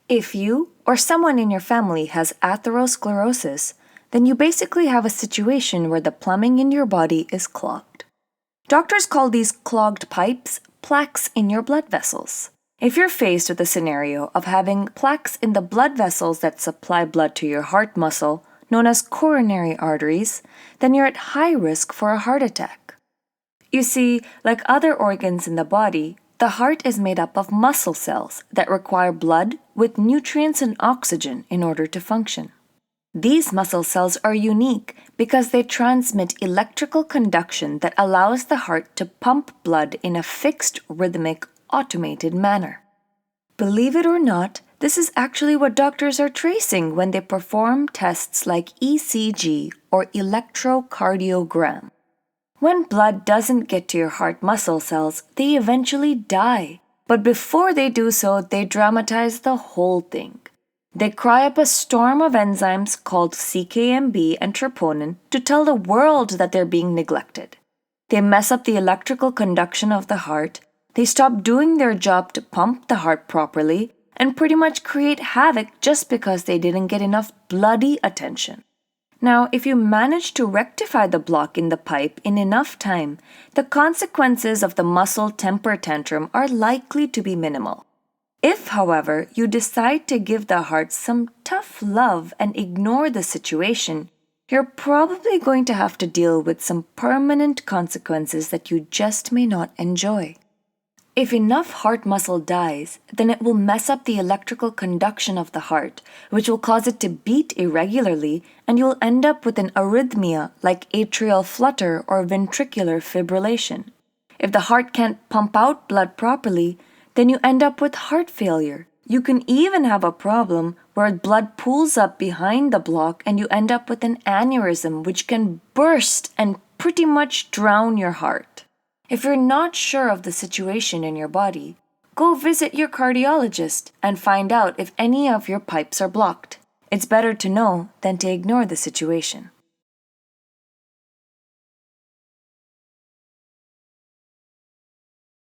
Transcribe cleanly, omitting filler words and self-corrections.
If you or someone in your family has atherosclerosis, then you basically have a situation where the plumbing in your body is clogged. Doctors call these clogged pipes plaques in your blood vessels. If you're faced with a scenario of having plaques in the blood vessels that supply blood to your heart muscle, known as coronary arteries, then you're at high risk for a heart attack. You see, like other organs in the body, the heart is made up of muscle cells that require blood with nutrients and oxygen in order to function. These muscle cells are unique because they transmit electrical conduction that allows the heart to pump blood in a fixed, rhythmic, automated manner. Believe it or not, this is actually what doctors are tracing when they perform tests like ECG or electrocardiogram. When blood doesn't get to your heart muscle cells, they eventually die. But before they do so, they dramatize the whole thing. They cry up a storm of enzymes called CKMB and troponin to tell the world that they're being neglected. They mess up the electrical conduction of the heart, they stop doing their job to pump the heart properly, and pretty much create havoc just because they didn't get enough bloody attention. Now, if you manage to rectify the block in the pipe in enough time, the consequences of the muscle temper tantrum are likely to be minimal. If, however, you decide to give the heart some tough love and ignore the situation, you're probably going to have to deal with some permanent consequences that you just may not enjoy. If enough heart muscle dies, then it will mess up the electrical conduction of the heart, which will cause it to beat irregularly, and you'll end up with an arrhythmia like atrial flutter or ventricular fibrillation. If the heart can't pump out blood properly, then you end up with heart failure. You can even have a problem where blood pools up behind the block and you end up with an aneurysm which can burst and pretty much drown your heart. If you're not sure of the situation in your body, go visit your cardiologist and find out if any of your pipes are blocked. It's better to know than to ignore the situation.